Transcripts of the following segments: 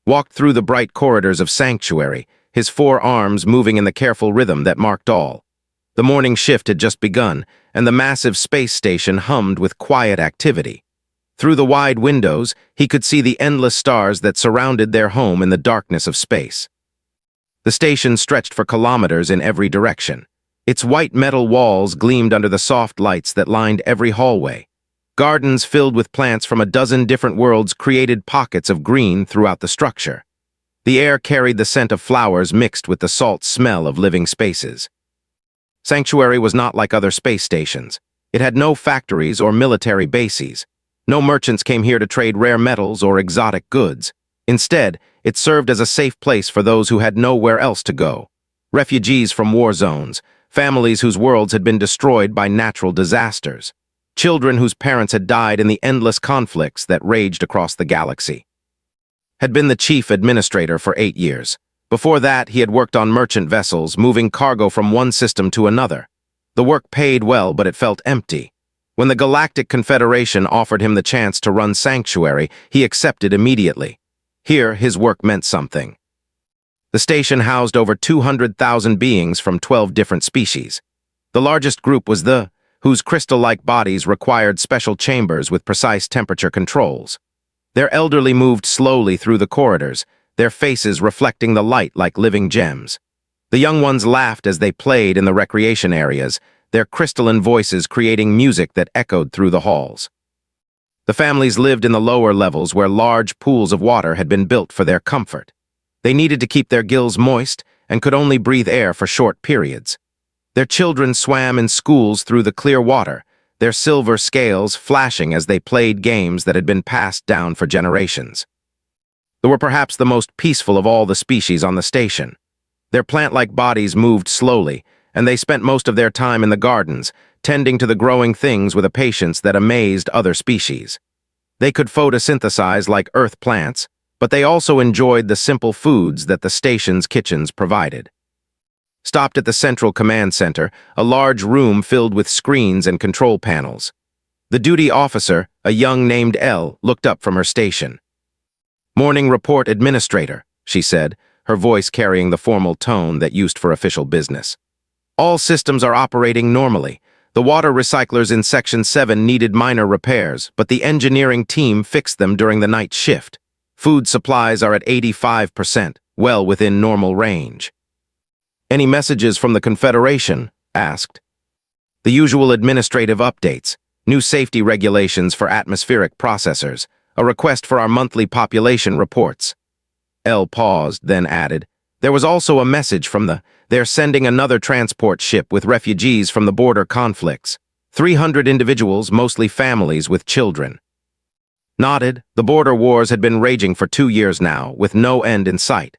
walked through the bright corridors of Sanctuary, his 4 arms moving in the careful rhythm that marked all. The morning shift had just begun, and the massive space station hummed with quiet activity. Through the wide windows, he could see the endless stars that surrounded their home in the darkness of space. The station stretched for kilometers in every direction. Its white metal walls gleamed under the soft lights that lined every hallway. Gardens filled with plants from a dozen different worlds created pockets of green throughout the structure. The air carried the scent of flowers mixed with the salt smell of living spaces. Sanctuary was not like other space stations. It had no factories or military bases. No merchants came here to trade rare metals or exotic goods. Instead, it served as a safe place for those who had nowhere else to go. Refugees from war zones, families whose worlds had been destroyed by natural disasters, children whose parents had died in the endless conflicts that raged across the galaxy. Had been the chief administrator for 8 years. Before that, he had worked on merchant vessels, moving cargo from one system to another. The work paid well, but it felt empty. When the Galactic Confederation offered him the chance to run Sanctuary, he accepted immediately. Here, his work meant something. The station housed over 200,000 beings from 12 different species. The largest group was the, whose crystal-like bodies required special chambers with precise temperature controls. Their elderly moved slowly through the corridors, their faces reflecting the light like living gems. The young ones laughed as they played in the recreation areas, their crystalline voices creating music that echoed through the halls. The families lived in the lower levels where large pools of water had been built for their comfort. They needed to keep their gills moist and could only breathe air for short periods. Their children swam in schools through the clear water, their silver scales flashing as they played games that had been passed down for generations. They were perhaps the most peaceful of all the species on the station. Their plant-like bodies moved slowly, and they spent most of their time in the gardens, tending to the growing things with a patience that amazed other species. They could photosynthesize like earth plants, but they also enjoyed the simple foods that the station's kitchens provided. Stopped at the central command center, a large room filled with screens and control panels. The duty officer, a young named Elle, looked up from her station. "Morning report, Administrator," she said, her voice carrying the formal tone that used for official business. "All systems are operating normally. The water recyclers in Section 7 needed minor repairs, but the engineering team fixed them during the night shift. Food supplies are at 85%, well within normal range." "Any messages from the Confederation?" asked. "The usual administrative updates, new safety regulations for atmospheric processors, a request for our monthly population reports." Elle paused, then added, "There was also a message from they're sending another transport ship with refugees from the border conflicts. 300 individuals, mostly families with children." Nodded. The border wars had been raging for 2 years now, with no end in sight.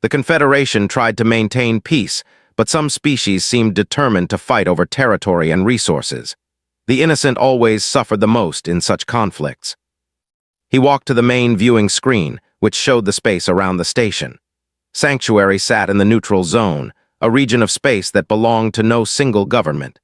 The Confederation tried to maintain peace, but some species seemed determined to fight over territory and resources. The innocent always suffered the most in such conflicts. He walked to the main viewing screen, which showed the space around the station. Sanctuary sat in the neutral zone, a region of space that belonged to no single government.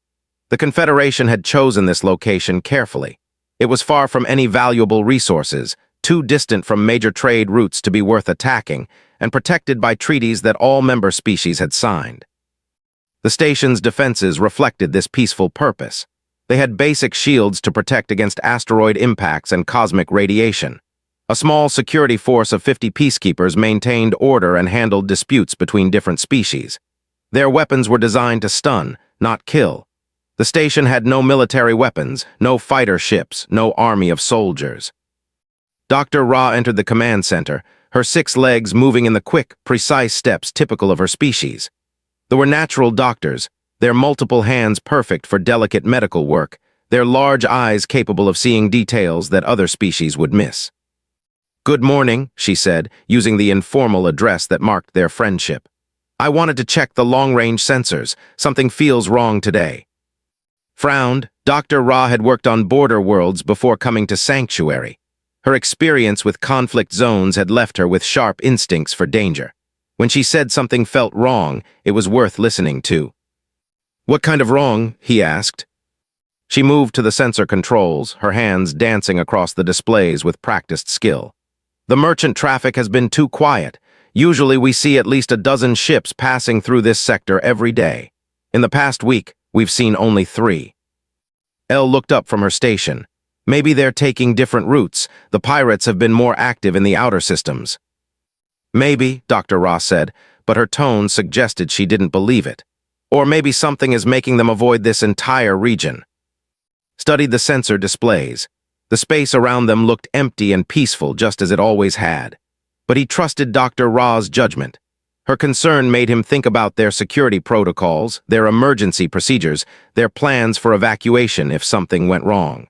The Confederation had chosen this location carefully. It was far from any valuable resources, too distant from major trade routes to be worth attacking, and protected by treaties that all member species had signed. The station's defenses reflected this peaceful purpose. They had basic shields to protect against asteroid impacts and cosmic radiation. A small security force of 50 peacekeepers maintained order and handled disputes between different species. Their weapons were designed to stun, not kill. The station had no military weapons, no fighter ships, no army of soldiers. Dr. Ra entered the command center, her 6 legs moving in the quick, precise steps typical of her species. There were natural doctors, their multiple hands perfect for delicate medical work, their large eyes capable of seeing details that other species would miss. "Good morning," she said, using the informal address that marked their friendship. "I wanted to check the long-range sensors. Something feels wrong today." Frowned. Dr. Ra had worked on border worlds before coming to Sanctuary. Her experience with conflict zones had left her with sharp instincts for danger. When she said something felt wrong, it was worth listening to. "What kind of wrong?" he asked. She moved to the sensor controls, her hands dancing across the displays with practiced skill. The merchant traffic has been too quiet. Usually we see at least a dozen ships passing through this sector every day. In the past week, we've seen only 3. Elle looked up from her station. Maybe they're taking different routes. The pirates have been more active in the outer systems. Maybe, Dr. Ross said, but her tone suggested she didn't believe it. Or maybe something is making them avoid this entire region. Studied the sensor displays. The space around them looked empty and peaceful, just as it always had. But he trusted Dr. Ra's judgment. Her concern made him think about their security protocols, their emergency procedures, their plans for evacuation if something went wrong.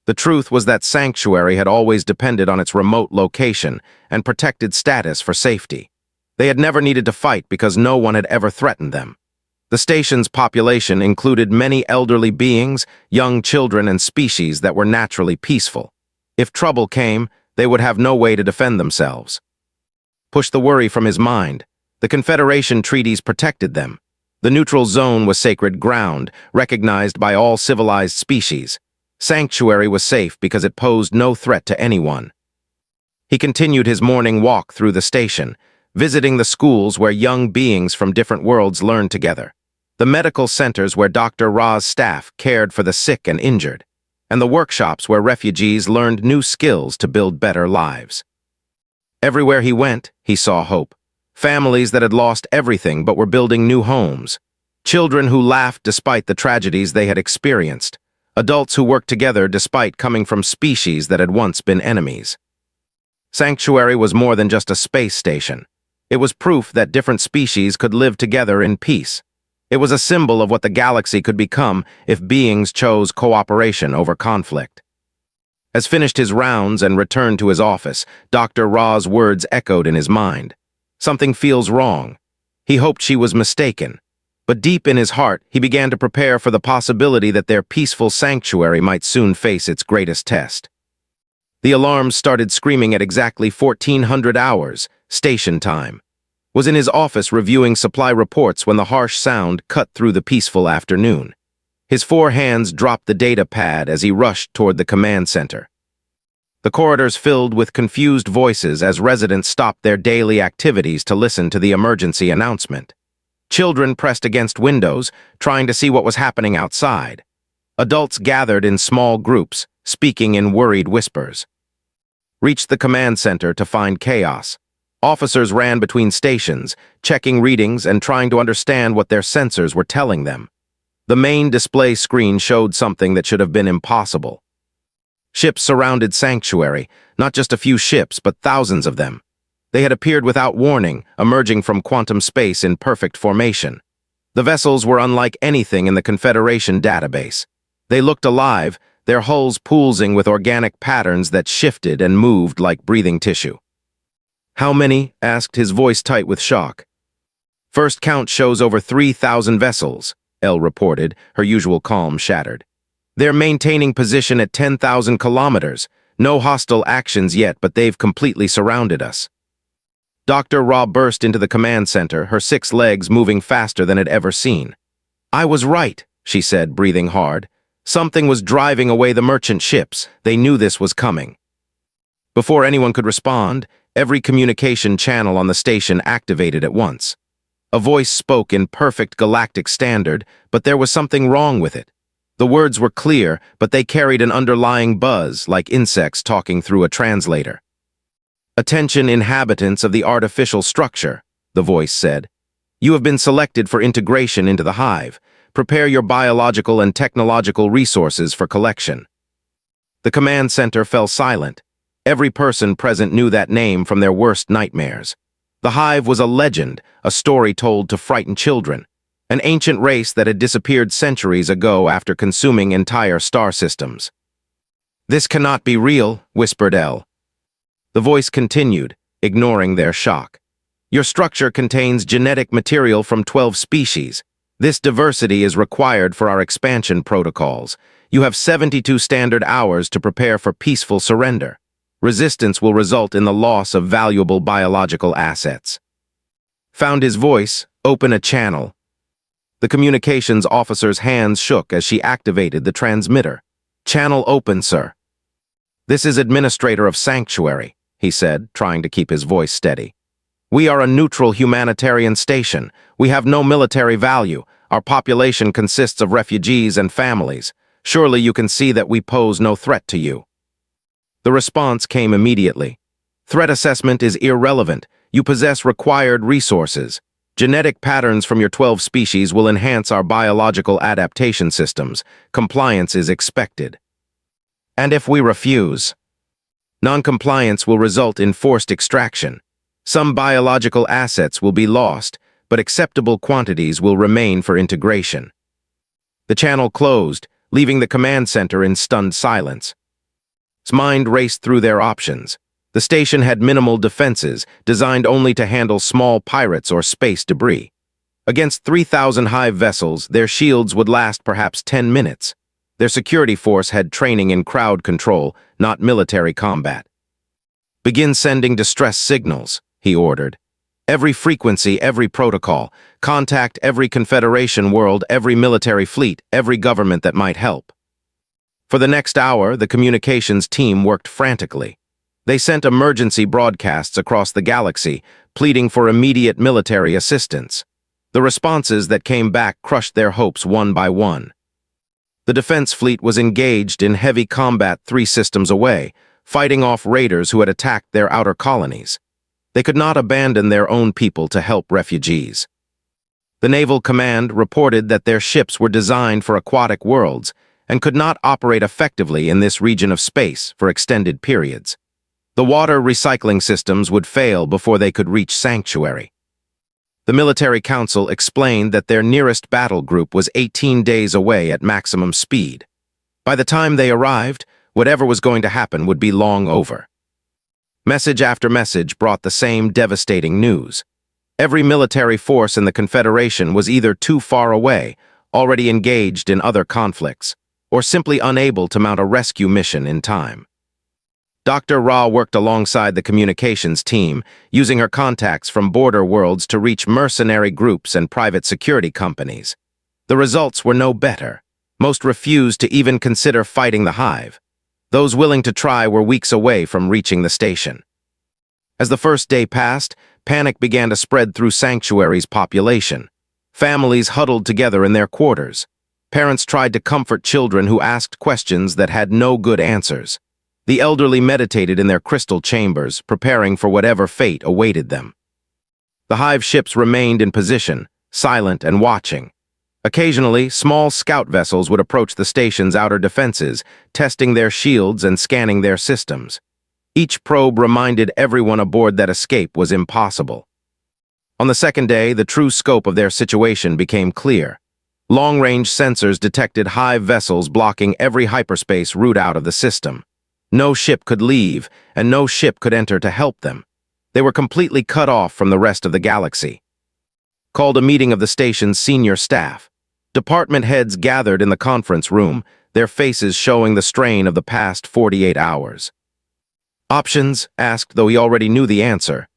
The truth was that Sanctuary had always depended on its remote location and protected status for safety. They had never needed to fight because no one had ever threatened them. The station's population included many elderly beings, young children, and species that were naturally peaceful. If trouble came, they would have no way to defend themselves. Push the worry from his mind. The Confederation treaties protected them. The neutral zone was sacred ground, recognized by all civilized species. Sanctuary was safe because it posed no threat to anyone. He continued his morning walk through the station, visiting the schools where young beings from different worlds learned together, the medical centers where Dr. Ra's staff cared for the sick and injured, and the workshops where refugees learned new skills to build better lives. Everywhere he went, he saw hope. Families that had lost everything but were building new homes. Children who laughed despite the tragedies they had experienced. Adults who worked together despite coming from species that had once been enemies. Sanctuary was more than just a space station. It was proof that different species could live together in peace. It was a symbol of what the galaxy could become if beings chose cooperation over conflict. As finished his rounds and returned to his office, Dr. Ra's words echoed in his mind. Something feels wrong. He hoped she was mistaken. But deep in his heart, he began to prepare for the possibility that their peaceful sanctuary might soon face its greatest test. The alarms started screaming at exactly 1400 hours, station time. Was in his office reviewing supply reports when the harsh sound cut through the peaceful afternoon. His 4 hands dropped the data pad as he rushed toward the command center. The corridors filled with confused voices as residents stopped their daily activities to listen to the emergency announcement. Children pressed against windows, trying to see what was happening outside. Adults gathered in small groups, speaking in worried whispers. Reached the command center to find chaos. Officers ran between stations, checking readings and trying to understand what their sensors were telling them. The main display screen showed something that should have been impossible. Ships surrounded Sanctuary, not just a few ships, but thousands of them. They had appeared without warning, emerging from quantum space in perfect formation. The vessels were unlike anything in the Confederation database. They looked alive, their hulls pulsing with organic patterns that shifted and moved like breathing tissue. "How many?" asked, his voice tight with shock. "First count shows over 3,000 vessels," Elle reported, her usual calm shattered. "They're maintaining position at 10,000 kilometers. No hostile actions yet, but they've completely surrounded us." Dr. Ra burst into the command center, her 6 legs moving faster than it ever seen. "I was right," she said, breathing hard. "Something was driving away the merchant ships. They knew this was coming." Before anyone could respond, every communication channel on the station activated at once. A voice spoke in perfect galactic standard, but there was something wrong with it. The words were clear, but they carried an underlying buzz, like insects talking through a translator. "Attention inhabitants of the artificial structure," the voice said. "You have been selected for integration into the hive. Prepare your biological and technological resources for collection." The command center fell silent. Every person present knew that name from their worst nightmares. The hive was a legend, a story told to frighten children, an ancient race that had disappeared centuries ago after consuming entire star systems. "This cannot be real," whispered Elle. The voice continued, ignoring their shock. "Your structure contains genetic material from 12 species. This diversity is required for our expansion protocols. You have 72 standard hours to prepare for peaceful surrender. Resistance will result in the loss of valuable biological assets." Found his voice, "Open a channel." The communications officer's hands shook as she activated the transmitter. "Channel open, sir." "This is Administrator of Sanctuary. he said, trying to keep his voice steady. "We are a neutral humanitarian station. We have no military value. Our population consists of refugees and families. Surely you can see that we pose no threat to you." The response came immediately. "Threat assessment is irrelevant. You possess required resources. Genetic patterns from your 12 species will enhance our biological adaptation systems. Compliance is expected." "And if we refuse?" "Non-compliance will result in forced extraction. Some biological assets will be lost, but acceptable quantities will remain for integration." The channel closed, leaving the command center in stunned silence. His mind raced through their options. The station had minimal defenses, designed only to handle small pirates or space debris. Against 3,000 hive vessels, their shields would last perhaps 10 minutes. Their security force had training in crowd control, not military combat. "Begin sending distress signals," he ordered. "Every frequency, every protocol. Contact every Confederation world, every military fleet, every government that might help." For the next hour, the communications team worked frantically. They sent emergency broadcasts across the galaxy, pleading for immediate military assistance. The responses that came back crushed their hopes one by one. The defense fleet was engaged in heavy combat 3 systems away, fighting off raiders who had attacked their outer colonies. They could not abandon their own people to help refugees. The Naval Command reported that their ships were designed for aquatic worlds and could not operate effectively in this region of space for extended periods. The water recycling systems would fail before they could reach Sanctuary. The Military Council explained that their nearest battle group was 18 days away at maximum speed. By the time they arrived, whatever was going to happen would be long over. Message after message brought the same devastating news. Every military force in the Confederation was either too far away, already engaged in other conflicts, or simply unable to mount a rescue mission in time. Dr. Ra worked alongside the communications team, using her contacts from border worlds to reach mercenary groups and private security companies. The results were no better. Most refused to even consider fighting the hive. Those willing to try were weeks away from reaching the station. As the first day passed, panic began to spread through Sanctuary's population. Families huddled together in their quarters. Parents tried to comfort children who asked questions that had no good answers. The elderly meditated in their crystal chambers, preparing for whatever fate awaited them. The hive ships remained in position, silent and watching. Occasionally, small scout vessels would approach the station's outer defenses, testing their shields and scanning their systems. Each probe reminded everyone aboard that escape was impossible. On the second day, the true scope of their situation became clear. Long-range sensors detected hive vessels blocking every hyperspace route out of the system. No ship could leave, and no ship could enter to help them. They were completely cut off from the rest of the galaxy. Called a meeting of the station's senior staff. Department heads gathered in the conference room, their faces showing the strain of the past 48 hours. "Options?" asked, though he already knew the answer.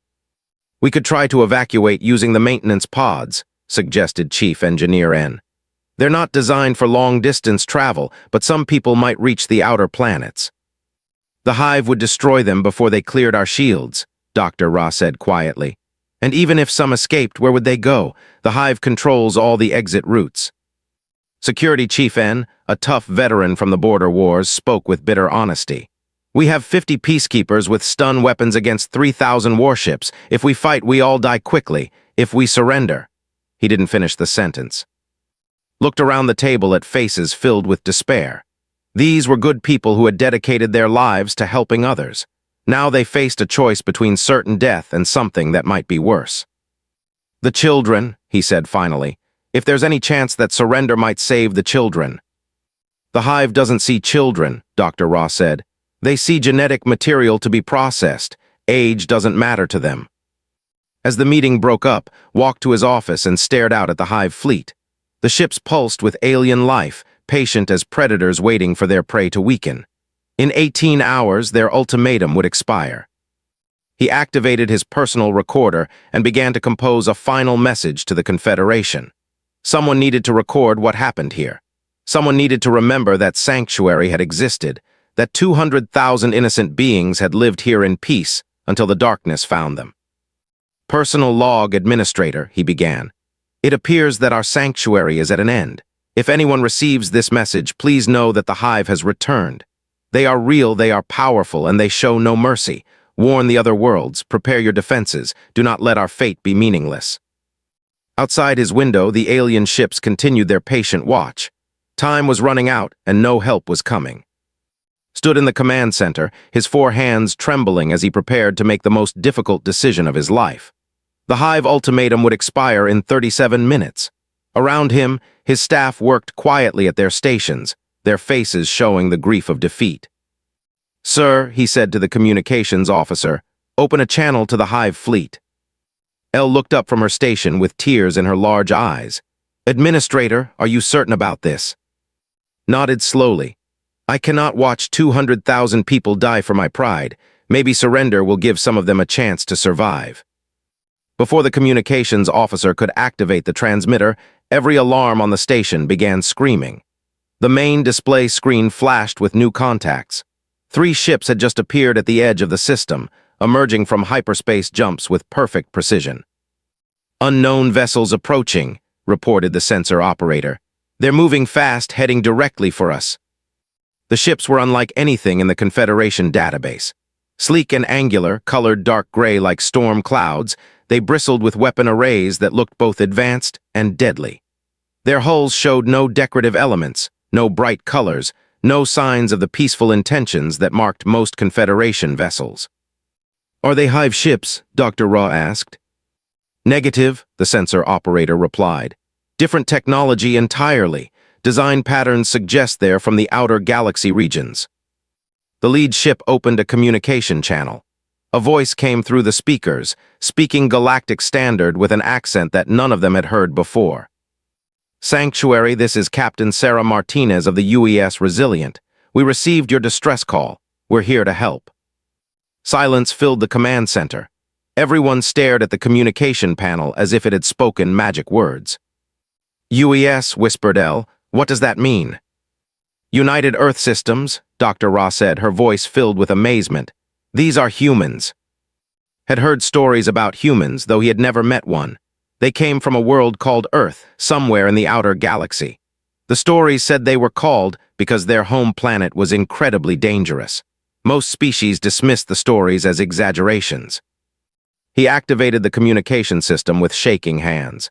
"We could try to evacuate using the maintenance pods," suggested Chief Engineer N. "They're not designed for long-distance travel, but some people might reach the outer planets." "The hive would destroy them before they cleared our shields," Dr. Ra said quietly. "And even if some escaped, where would they go? The hive controls all the exit routes." Security Chief N, a tough veteran from the border wars, spoke with bitter honesty. "We have 50 peacekeepers with stun weapons against 3,000 warships. If we fight, we all die quickly. If we surrender..." He didn't finish the sentence. Looked around the table at faces filled with despair. These were good people who had dedicated their lives to helping others. Now they faced a choice between certain death and something that might be worse. "The children," he said finally. "If there's any chance that surrender might save the children." "The hive doesn't see children," Dr. Ra said. "They see genetic material to be processed. Age doesn't matter to them." As the meeting broke up, walked to his office and stared out at the hive fleet. The ships pulsed with alien life, patient as predators waiting for their prey to weaken. In 18 hours, their ultimatum would expire. He activated his personal recorder and began to compose a final message to the Confederation. Someone needed to record what happened here. Someone needed to remember that Sanctuary had existed, that 200,000 innocent beings had lived here in peace, until the darkness found them. "Personal log administrator," he began. "It appears that our sanctuary is at an end. If anyone receives this message, please know that the hive has returned. They are real, they are powerful, and they show no mercy. Warn the other worlds, prepare your defenses, do not let our fate be meaningless." Outside his window, the alien ships continued their patient watch. Time was running out, and no help was coming. Stood in the command center, his 4 hands trembling as he prepared to make the most difficult decision of his life. The hive ultimatum would expire in 37 minutes. Around him, his staff worked quietly at their stations, their faces showing the grief of defeat. "Sir," he said to the communications officer, "open a channel to the hive fleet." Elle looked up from her station with tears in her large eyes. "Administrator, are you certain about this?" Nodded slowly. "I cannot watch 200,000 people die for my pride. Maybe surrender will give some of them a chance to survive." Before the communications officer could activate the transmitter, every alarm on the station began screaming. The main display screen flashed with new contacts. 3 ships had just appeared at the edge of the system, emerging from hyperspace jumps with perfect precision. "Unknown vessels approaching," reported the sensor operator. "They're moving fast, heading directly for us." The ships were unlike anything in the Confederation database. Sleek and angular, colored dark gray like storm clouds, they bristled with weapon arrays that looked both advanced and deadly. Their hulls showed no decorative elements, no bright colors, no signs of the peaceful intentions that marked most Confederation vessels. "Are they hive ships?" Dr. Raw asked. "Negative," the sensor operator replied. "Different technology entirely. Design patterns suggest they're from the outer galaxy regions." The lead ship opened a communication channel. A voice came through the speakers, speaking Galactic Standard with an accent that none of them had heard before. "Sanctuary, this is Captain Sarah Martinez of the UES Resilient. We received your distress call. We're here to help." Silence filled the command center. Everyone stared at the communication panel as if it had spoken magic words. "UES," whispered Elle. "What does that mean?" "United Earth Systems," Dr. Ra said, her voice filled with amazement. "These are humans." Had heard stories about humans, though he had never met one. They came from a world called Earth, somewhere in the outer galaxy. The stories said they were called because their home planet was incredibly dangerous. Most species dismissed the stories as exaggerations. He activated the communication system with shaking hands.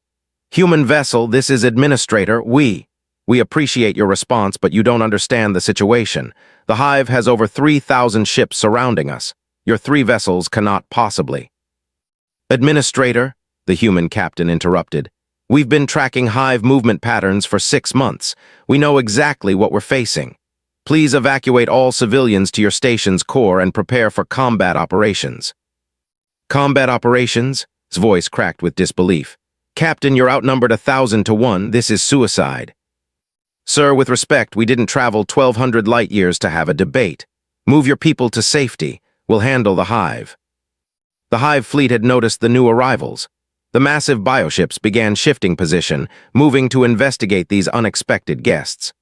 "Human vessel, this is Administrator, we appreciate your response, but you don't understand the situation. The hive has over 3,000 ships surrounding us. Your 3 vessels cannot possibly." "Administrator," the human captain interrupted, "we've been tracking hive movement patterns for 6 months. We know exactly what we're facing. Please evacuate all civilians to your station's core and prepare for combat operations." "Combat operations?" His voice cracked with disbelief. "Captain, you're outnumbered 1,000 to 1. This is suicide." "Sir, with respect, we didn't travel 1,200 light years to have a debate. Move your people to safety. We'll handle the hive." The hive fleet had noticed the new arrivals. The massive bioships began shifting position, moving to investigate these unexpected guests.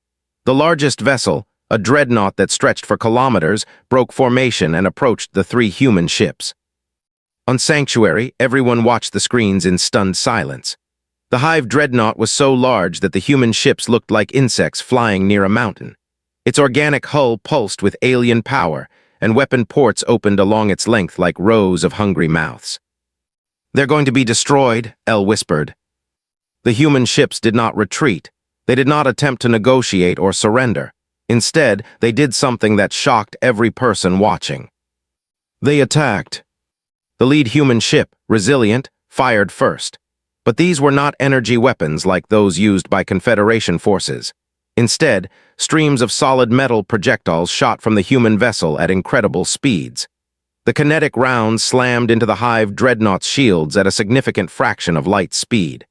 The largest vessel, a dreadnought that stretched for kilometers, broke formation and approached the 3 human ships. On Sanctuary, everyone watched the screens in stunned silence. The hive dreadnought was so large that the human ships looked like insects flying near a mountain. Its organic hull pulsed with alien power, and weapon ports opened along its length like rows of hungry mouths. "They're going to be destroyed," Elle whispered. The human ships did not retreat. They did not attempt to negotiate or surrender. Instead, they did something that shocked every person watching. They attacked. The lead human ship, Resilient, fired first. But these were not energy weapons like those used by Confederation forces. Instead, streams of solid metal projectiles shot from the human vessel at incredible speeds. The kinetic rounds slammed into the hive dreadnought's shields at a significant fraction of light speed.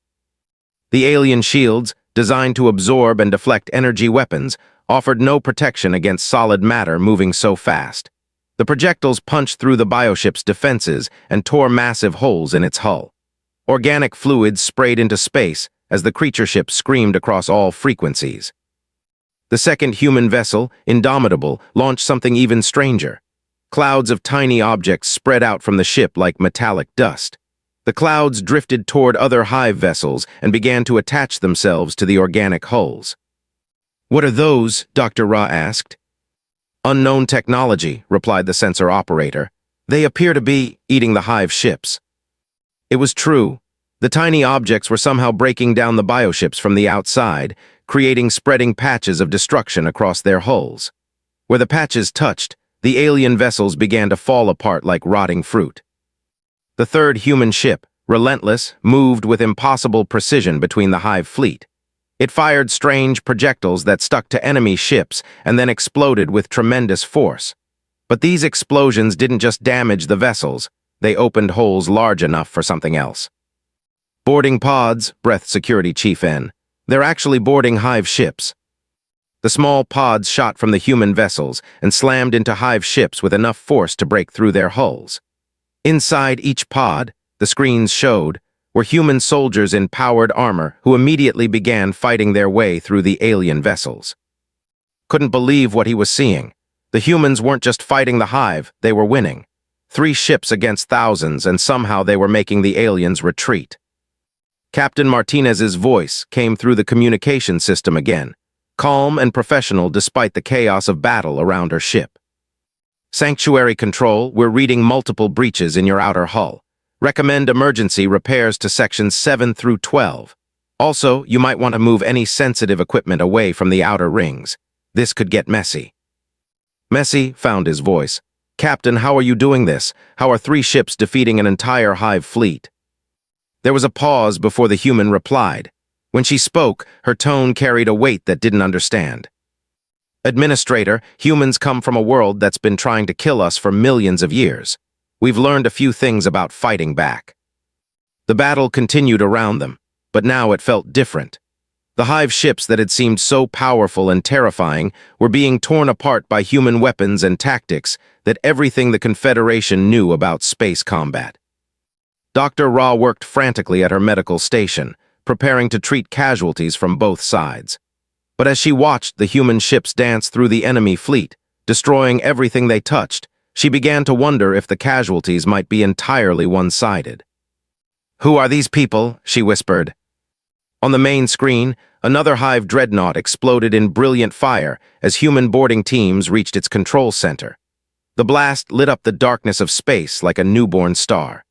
The alien shields, designed to absorb and deflect energy weapons, offered no protection against solid matter moving so fast. The projectiles punched through the bioship's defenses and tore massive holes in its hull. Organic fluids sprayed into space as the creature ship screamed across all frequencies. The second human vessel, Indomitable, launched something even stranger. Clouds of tiny objects spread out from the ship like metallic dust. The clouds drifted toward other hive vessels and began to attach themselves to the organic hulls. "What are those?" Dr. Ra asked. "Unknown technology," replied the sensor operator. "They appear to be eating the hive ships." It was true. The tiny objects were somehow breaking down the bioships from the outside, creating spreading patches of destruction across their hulls. Where the patches touched, the alien vessels began to fall apart like rotting fruit. The third human ship, relentless, moved with impossible precision between the hive fleet. It fired strange projectiles that stuck to enemy ships and then exploded with tremendous force. But these explosions didn't just damage the vessels, they opened holes large enough for something else. "Boarding pods," breathed Security Chief N. "They're actually boarding hive ships." The small pods shot from the human vessels and slammed into hive ships with enough force to break through their hulls. Inside each pod, the screens showed, were human soldiers in powered armor who immediately began fighting their way through the alien vessels. Couldn't believe what he was seeing. The humans weren't just fighting the hive, they were winning. 3 ships against thousands, and somehow they were making the aliens retreat. Captain Martinez's voice came through the communication system again, calm and professional despite the chaos of battle around her ship. "Sanctuary Control, we're reading multiple breaches in your outer hull. Recommend emergency repairs to sections 7 through 12. Also, you might want to move any sensitive equipment away from the outer rings. This could get messy." Messy found his voice. "Captain, how are you doing this? How are 3 ships defeating an entire hive fleet?" There was a pause before the human replied. When she spoke, her tone carried a weight that didn't understand. "Administrator, humans come from a world that's been trying to kill us for millions of years. We've learned a few things about fighting back." The battle continued around them, but now it felt different. The hive ships that had seemed so powerful and terrifying were being torn apart by human weapons and tactics that everything the Confederation knew about space combat. Dr. Ra worked frantically at her medical station, preparing to treat casualties from both sides. But as she watched the human ships dance through the enemy fleet, destroying everything they touched, she began to wonder if the casualties might be entirely one-sided. "Who are these people?" she whispered. On the main screen, another hive dreadnought exploded in brilliant fire as human boarding teams reached its control center. The blast lit up the darkness of space like a newborn star.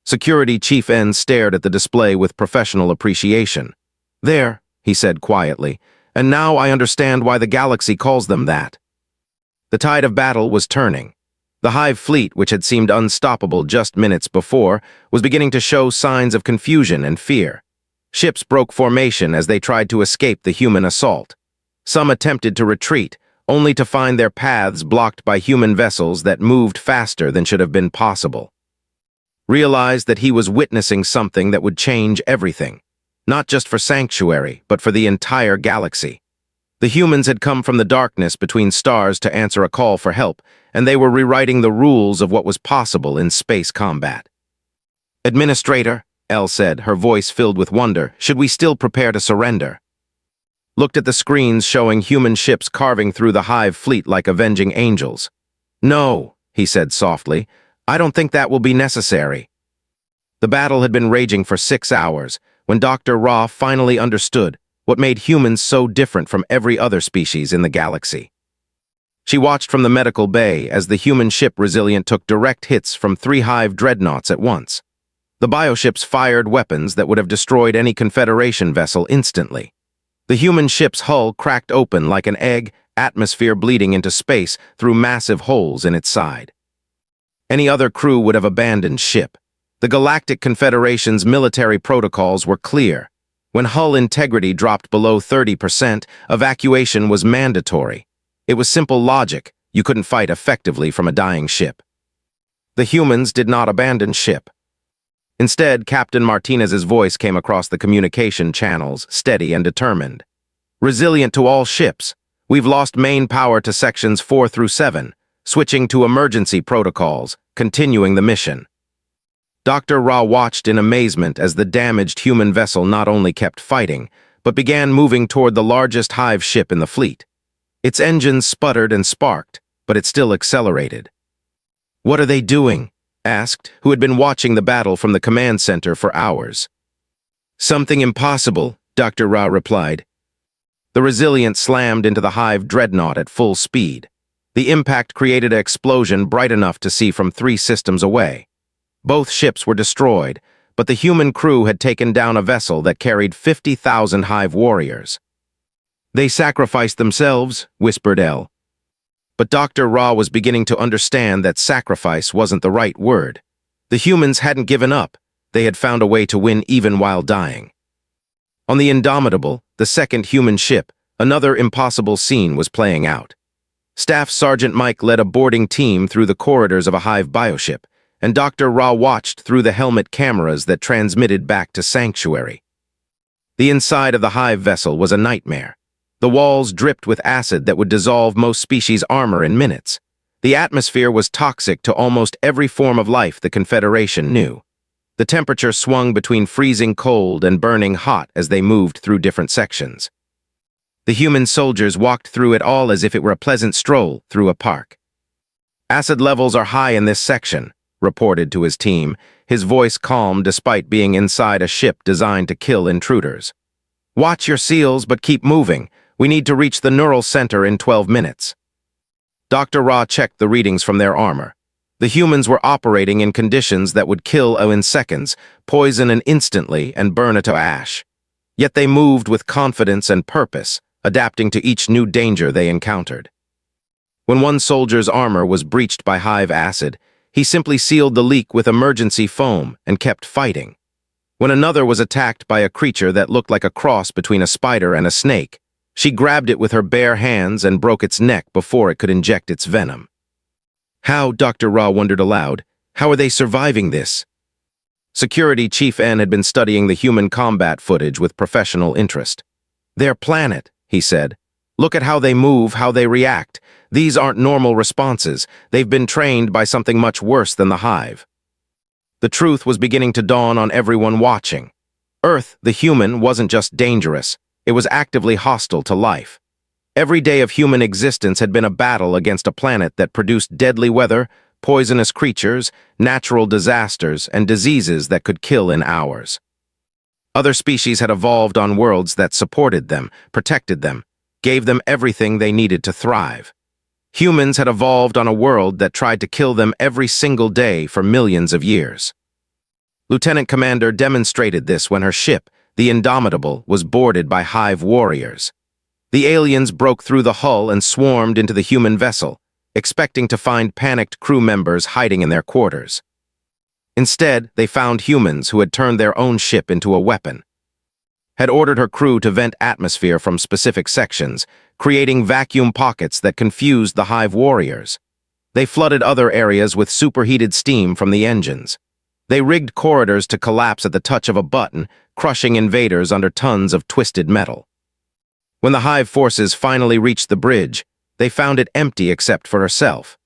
Security Chief N stared at the display with professional appreciation. "There," he said quietly, "and now I understand why the galaxy calls them that." The tide of battle was turning. The hive fleet, which had seemed unstoppable just minutes before, was beginning to show signs of confusion and fear. Ships broke formation as they tried to escape the human assault. Some attempted to retreat, only to find their paths blocked by human vessels that moved faster than should have been possible. Realized that he was witnessing something that would change everything, not just for Sanctuary, but for the entire galaxy. The humans had come from the darkness between stars to answer a call for help, and they were rewriting the rules of what was possible in space combat. "Administrator," Elle said, her voice filled with wonder, "should we still prepare to surrender?" Looked at the screens showing human ships carving through the hive fleet like avenging angels. "No," he said softly, "I don't think that will be necessary." The battle had been raging for 6 hours when Dr. Ra finally understood what made humans so different from every other species in the galaxy. She watched from the medical bay as the human ship Resilient took direct hits from 3 hive dreadnoughts at once. The bioships fired weapons that would have destroyed any Confederation vessel instantly. The human ship's hull cracked open like an egg, atmosphere bleeding into space through massive holes in its side. Any other crew would have abandoned ship. The Galactic Confederation's military protocols were clear. When hull integrity dropped below 30%, evacuation was mandatory. It was simple logic. You couldn't fight effectively from a dying ship. The humans did not abandon ship. Instead, Captain Martinez's voice came across the communication channels, steady and determined. "Resilient to all ships. We've lost main power to sections 4 through 7, switching to emergency protocols, continuing the mission." Dr. Ra watched in amazement as the damaged human vessel not only kept fighting, but began moving toward the largest hive ship in the fleet. Its engines sputtered and sparked, but it still accelerated. "What are they doing?" asked, who had been watching the battle from the command center for hours. "Something impossible," Dr. Ra replied. The Resilient slammed into the Hive dreadnought at full speed. The impact created an explosion bright enough to see from 3 systems away. Both ships were destroyed, but the human crew had taken down a vessel that carried 50,000 Hive warriors. "They sacrificed themselves," whispered El. But Dr. Ra was beginning to understand that sacrifice wasn't the right word. The humans hadn't given up. They had found a way to win even while dying. On the Indomitable, the second human ship, another impossible scene was playing out. Staff Sergeant Mike led a boarding team through the corridors of a Hive bioship, and Dr. Ra watched through the helmet cameras that transmitted back to Sanctuary. The inside of the Hive vessel was a nightmare. The walls dripped with acid that would dissolve most species' armor in minutes. The atmosphere was toxic to almost every form of life the Confederation knew. The temperature swung between freezing cold and burning hot as they moved through different sections. The human soldiers walked through it all as if it were a pleasant stroll through a park. "Acid levels are high in this section," reported to his team, his voice calm despite being inside a ship designed to kill intruders. "Watch your seals, but keep moving. We need to reach the neural center in 12 minutes. Dr. Ra checked the readings from their armor. The humans were operating in conditions that would kill in seconds, poison an instantly, and burn it to ash. Yet they moved with confidence and purpose, adapting to each new danger they encountered. When one soldier's armor was breached by Hive acid, he simply sealed the leak with emergency foam and kept fighting. When another was attacked by a creature that looked like a cross between a spider and a snake, she grabbed it with her bare hands and broke its neck before it could inject its venom. How, Dr. Ra wondered aloud, how are they surviving this? Security Chief N had been studying the human combat footage with professional interest. "Their planet," he said. "Look at how they move, how they react. These aren't normal responses. They've been trained by something much worse than the Hive." The truth was beginning to dawn on everyone watching. Earth, the human, wasn't just dangerous. It was actively hostile to life. Every day of human existence had been a battle against a planet that produced deadly weather, poisonous creatures, natural disasters, and diseases that could kill in hours. Other species had evolved on worlds that supported them, protected them, gave them everything they needed to thrive. Humans had evolved on a world that tried to kill them every single day for millions of years. Lieutenant Commander demonstrated this when her ship, the Indomitable, was boarded by Hive warriors. The aliens broke through the hull and swarmed into the human vessel, expecting to find panicked crew members hiding in their quarters. Instead, they found humans who had turned their own ship into a weapon, had ordered her crew to vent atmosphere from specific sections, creating vacuum pockets that confused the Hive warriors. They flooded other areas with superheated steam from the engines. They rigged corridors to collapse at the touch of a button, crushing invaders under tons of twisted metal. When the Hive forces finally reached the bridge, they found it empty except for herself.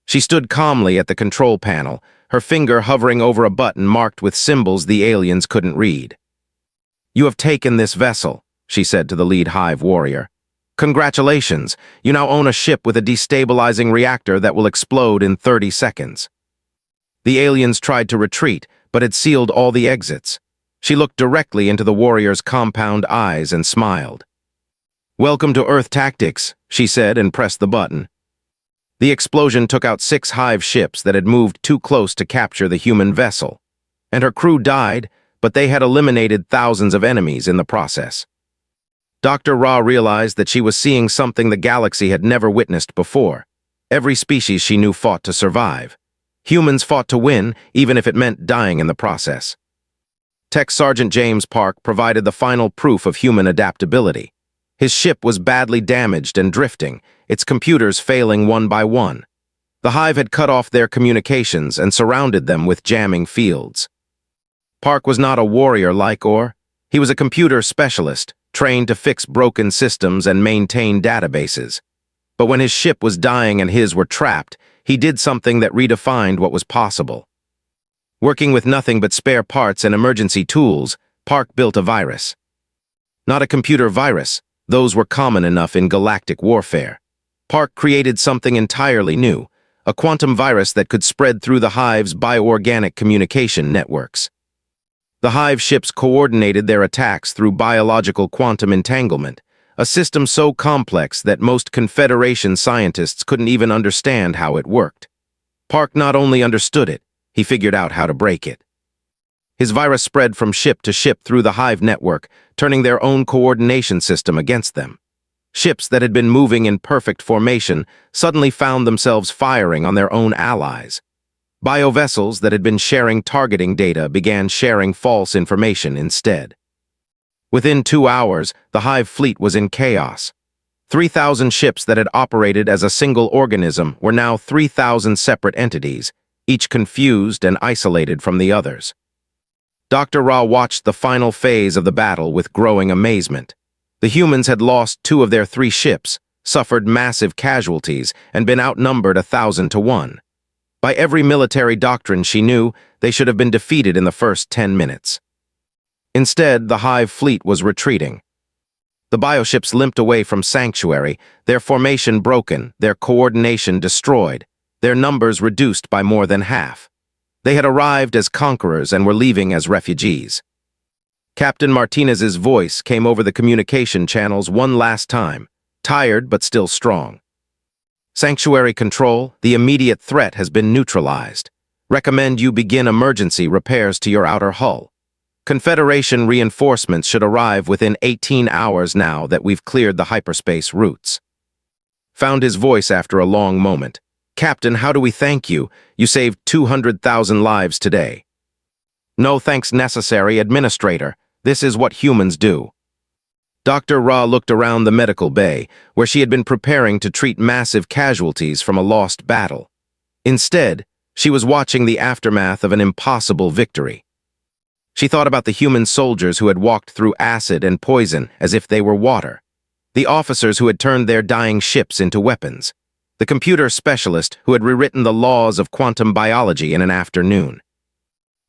She stood calmly at the control panel, her finger hovering over a button marked with symbols the aliens couldn't read. "You have taken this vessel," she said to the lead Hive warrior. "Congratulations, you now own a ship with a destabilizing reactor that will explode in 30 seconds. The aliens tried to retreat, but had sealed all the exits. She looked directly into the warrior's compound eyes and smiled. "Welcome to Earth Tactics," she said and pressed the button. The explosion took out 6 Hive ships that had moved too close to capture the human vessel. And her crew died, but they had eliminated thousands of enemies in the process. Dr. Ra realized that she was seeing something the galaxy had never witnessed before. Every species she knew fought to survive. Humans fought to win, even if it meant dying in the process. Tech Sergeant James Park provided the final proof of human adaptability. His ship was badly damaged and drifting, its computers failing one by one. The Hive had cut off their communications and surrounded them with jamming fields. Park was not a warrior like Orr. He was a computer specialist, trained to fix broken systems and maintain databases. But when his ship was dying and his were trapped, he did something that redefined what was possible. Working with nothing but spare parts and emergency tools, Park built a virus. Not a computer virus, those were common enough in galactic warfare. Park created something entirely new, a quantum virus that could spread through the Hive's bioorganic communication networks. The Hive ships coordinated their attacks through biological quantum entanglement, a system so complex that most Confederation scientists couldn't even understand how it worked. Park not only understood it, he figured out how to break it. His virus spread from ship to ship through the Hive network, turning their own coordination system against them. Ships that had been moving in perfect formation suddenly found themselves firing on their own allies. Biovessels that had been sharing targeting data began sharing false information instead. Within 2 hours, the Hive fleet was in chaos. 3,000 ships that had operated as a single organism were now 3,000 separate entities, each confused and isolated from the others. Dr. Ra watched the final phase of the battle with growing amazement. The humans had lost 2 of their 3 ships, suffered massive casualties, and been outnumbered 1,000 to 1. By every military doctrine she knew, they should have been defeated in the first 10 minutes. Instead, the Hive fleet was retreating. The bioships limped away from Sanctuary, their formation broken, their coordination destroyed, their numbers reduced by more than half. They had arrived as conquerors and were leaving as refugees. Captain Martinez's voice came over the communication channels one last time, tired but still strong. Sanctuary Control, the immediate threat has been neutralized. Recommend you begin emergency repairs to your outer hull. Confederation reinforcements should arrive within 18 hours now that we've cleared the hyperspace routes. Found his voice after a long moment. Captain, how do we thank you? You saved 200,000 lives today. No thanks necessary, Administrator. This is what humans do. Dr. Ra looked around the medical bay, where she had been preparing to treat massive casualties from a lost battle. Instead, she was watching the aftermath of an impossible victory. She thought about the human soldiers who had walked through acid and poison as if they were water, the officers who had turned their dying ships into weapons, the computer specialist who had rewritten the laws of quantum biology in an afternoon.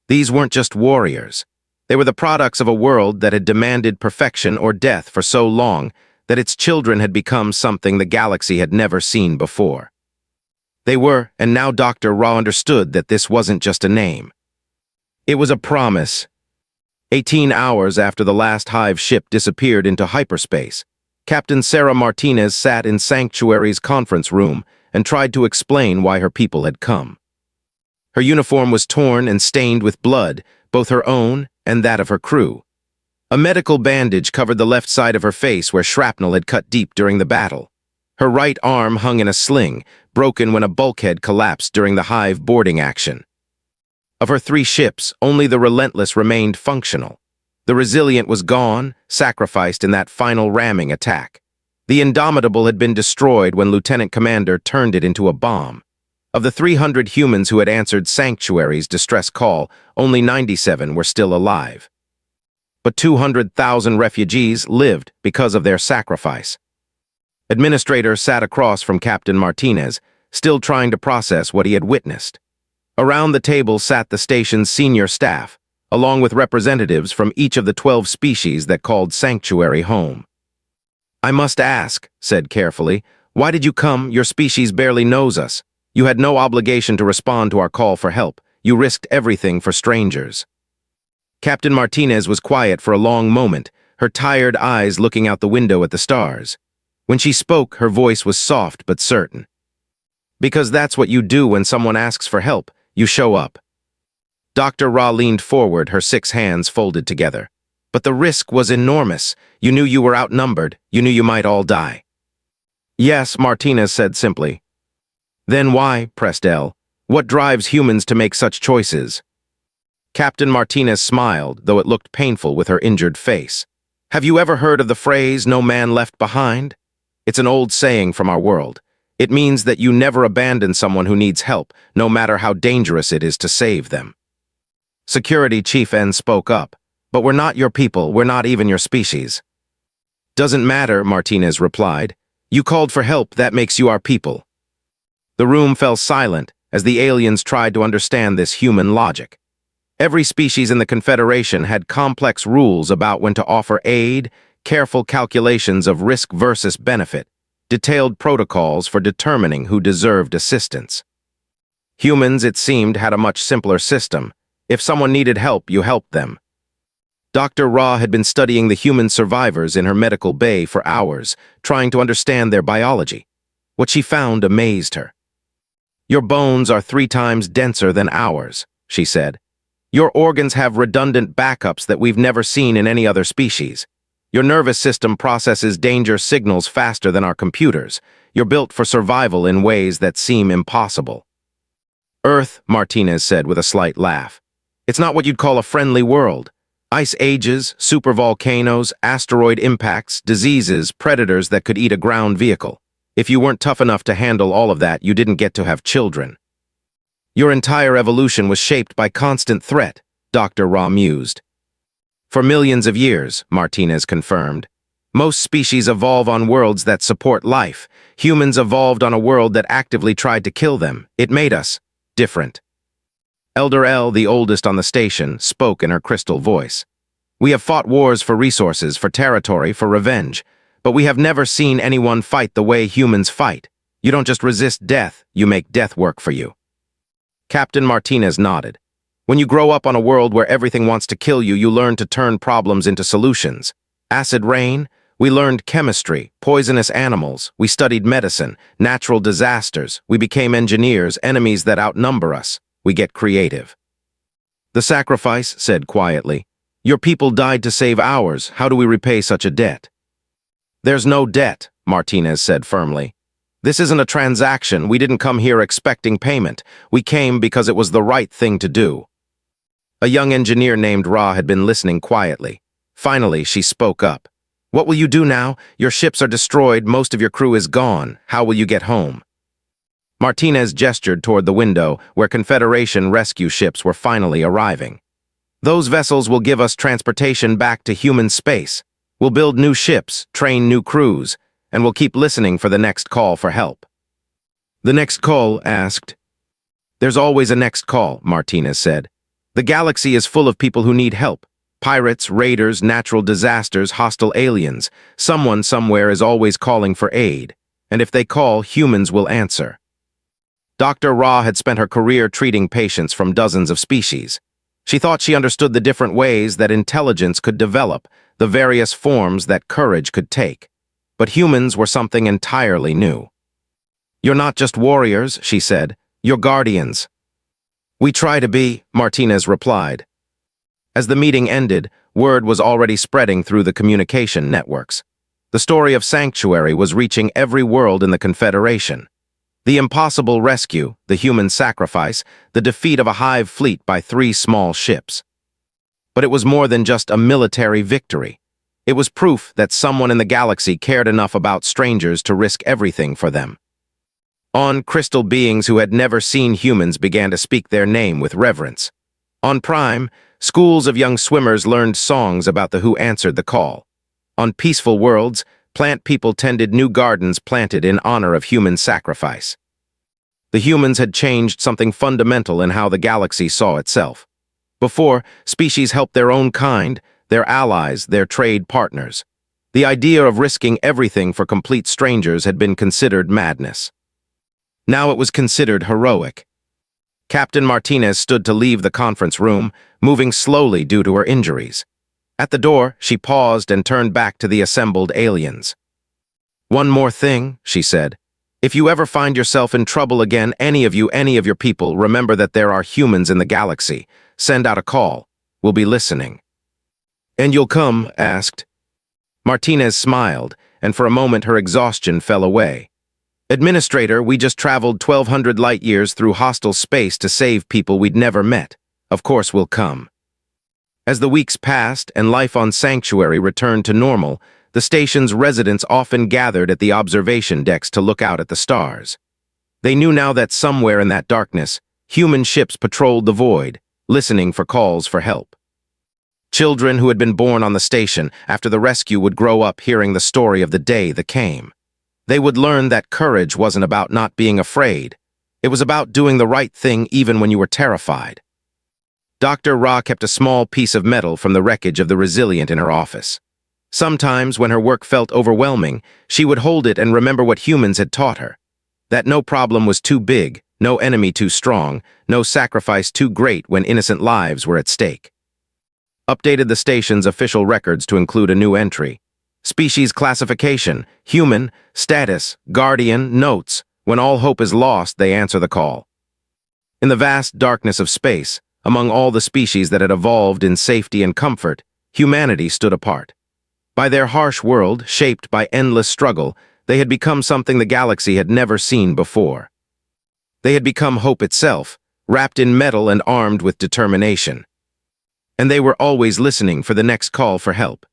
These weren't just warriors. They were the products of a world that had demanded perfection or death for so long that its children had become something the galaxy had never seen before. They were, and now Dr. Ra understood that this wasn't just a name. It was a promise. 18 hours after the last Hive ship disappeared into hyperspace, Captain Sarah Martinez sat in Sanctuary's conference room and tried to explain why her people had come. Her uniform was torn and stained with blood, both her own and that of her crew. A medical bandage covered the left side of her face where shrapnel had cut deep during the battle. Her right arm hung in a sling, broken when a bulkhead collapsed during the Hive boarding action. Of her 3 ships, only the Relentless remained functional. The Resilient was gone, sacrificed in that final ramming attack. The Indomitable had been destroyed when Lieutenant Commander turned it into a bomb. Of the 300 humans who had answered Sanctuary's distress call, only 97 were still alive. But 200,000 refugees lived because of their sacrifice. Administrator sat across from Captain Martinez, still trying to process what he had witnessed. Around the table sat the station's senior staff, along with representatives from each of the 12 species that called Sanctuary home. I must ask, said carefully, why did you come? Your species barely knows us. You had no obligation to respond to our call for help. You risked everything for strangers. Captain Martinez was quiet for a long moment, her tired eyes looking out the window at the stars. When she spoke, her voice was soft but certain. Because that's what you do when someone asks for help. You show up. Dr. Ra leaned forward, her 6 hands folded together. But the risk was enormous. You knew you were outnumbered. You knew you might all die. Yes, Martinez said simply. Then why, pressed Elle, what drives humans to make such choices? Captain Martinez smiled, though it looked painful with her injured face. Have you ever heard of the phrase, no man left behind? It's an old saying from our world. It means that you never abandon someone who needs help, no matter how dangerous it is to save them. Security Chief N spoke up. But we're not your people, we're not even your species. Doesn't matter, Martinez replied. You called for help, that makes you our people. The room fell silent as the aliens tried to understand this human logic. Every species in the Confederation had complex rules about when to offer aid, careful calculations of risk versus benefit, detailed protocols for determining who deserved assistance. Humans, it seemed, had a much simpler system. If someone needed help, you helped them. Dr. Ra had been studying the human survivors in her medical bay for hours, trying to understand their biology. What she found amazed her. "Your bones are 3 times denser than ours," she said. "Your organs have redundant backups that we've never seen in any other species. Your nervous system processes danger signals faster than our computers. You're built for survival in ways that seem impossible." "Earth," Martinez said with a slight laugh. "It's not what you'd call a friendly world. Ice ages, supervolcanoes, asteroid impacts, diseases, predators that could eat a ground vehicle. If you weren't tough enough to handle all of that, you didn't get to have children. Your entire evolution was shaped by constant threat," Dr. Ra mused. "For millions of years," Martinez confirmed. "Most species evolve on worlds that support life. Humans evolved on a world that actively tried to kill them. It made us different." Elder L, the oldest on the station, spoke in her crystal voice. "We have fought wars for resources, for territory, for revenge, but we have never seen anyone fight the way humans fight. You don't just resist death, you make death work for you." Captain Martinez nodded. "When you grow up on a world where everything wants to kill you, you learn to turn problems into solutions. Acid rain? We learned chemistry, poisonous animals. We studied medicine, natural disasters. We became engineers, enemies that outnumber us. We get creative." "The sacrifice," said quietly. "Your people died to save ours. How do we repay such a debt?" "There's no debt," Martinez said firmly. "This isn't a transaction. We didn't come here expecting payment. We came because it was the right thing to do." A young engineer named Ra had been listening quietly. Finally, she spoke up. "What will you do now? Your ships are destroyed, most of your crew is gone. How will you get home?" Martinez gestured toward the window, where Confederation rescue ships were finally arriving. "Those vessels will give us transportation back to human space. We'll build new ships, train new crews, and we'll keep listening for the next call for help." "The next call?" asked. "There's always a next call," Martinez said. "The galaxy is full of people who need help. Pirates, raiders, natural disasters, hostile aliens. Someone somewhere is always calling for aid. And if they call, humans will answer." Dr. Ra had spent her career treating patients from dozens of species. She thought she understood the different ways that intelligence could develop, the various forms that courage could take. But humans were something entirely new. "You're not just warriors," she said. "You're guardians." "We try to be," Martinez replied. As the meeting ended, word was already spreading through the communication networks. The story of Sanctuary was reaching every world in the Confederation. The impossible rescue, the human sacrifice, the defeat of a hive fleet by 3 small ships. But it was more than just a military victory. It was proof that someone in the galaxy cared enough about strangers to risk everything for them. On, crystal beings who had never seen humans began to speak their name with reverence. On Prime, schools of young swimmers learned songs about the who answered the call. On peaceful worlds, plant people tended new gardens planted in honor of human sacrifice. The humans had changed something fundamental in how the galaxy saw itself. Before, species helped their own kind, their allies, their trade partners. The idea of risking everything for complete strangers had been considered madness. Now it was considered heroic. Captain Martinez stood to leave the conference room, moving slowly due to her injuries. At the door, she paused and turned back to the assembled aliens. "One more thing," she said. "If you ever find yourself in trouble again, any of your people, remember that there are humans in the galaxy. Send out a call. We'll be listening." "And you'll come?" asked. Martinez smiled, and for a moment her exhaustion fell away. "Administrator, we just traveled 1,200 light-years through hostile space to save people we'd never met. Of course we'll come." As the weeks passed and life on Sanctuary returned to normal, the station's residents often gathered at the observation decks to look out at the stars. They knew now that somewhere in that darkness, human ships patrolled the void, listening for calls for help. Children who had been born on the station after the rescue would grow up hearing the story of the day that came. They would learn that courage wasn't about not being afraid. It was about doing the right thing even when you were terrified. Dr. Ra kept a small piece of metal from the wreckage of the Resilient in her office. Sometimes, when her work felt overwhelming, she would hold it and remember what humans had taught her. That no problem was too big, No enemy too strong, no sacrifice too great when innocent lives were at stake. Updated the station's official records to include a new entry. Species classification, human, status, guardian, notes. When all hope is lost, they answer the call. In the vast darkness of space, among all the species that had evolved in safety and comfort, humanity stood apart. By their harsh world, shaped by endless struggle, they had become something the galaxy had never seen before. They had become hope itself, wrapped in metal and armed with determination. And they were always listening for the next call for help.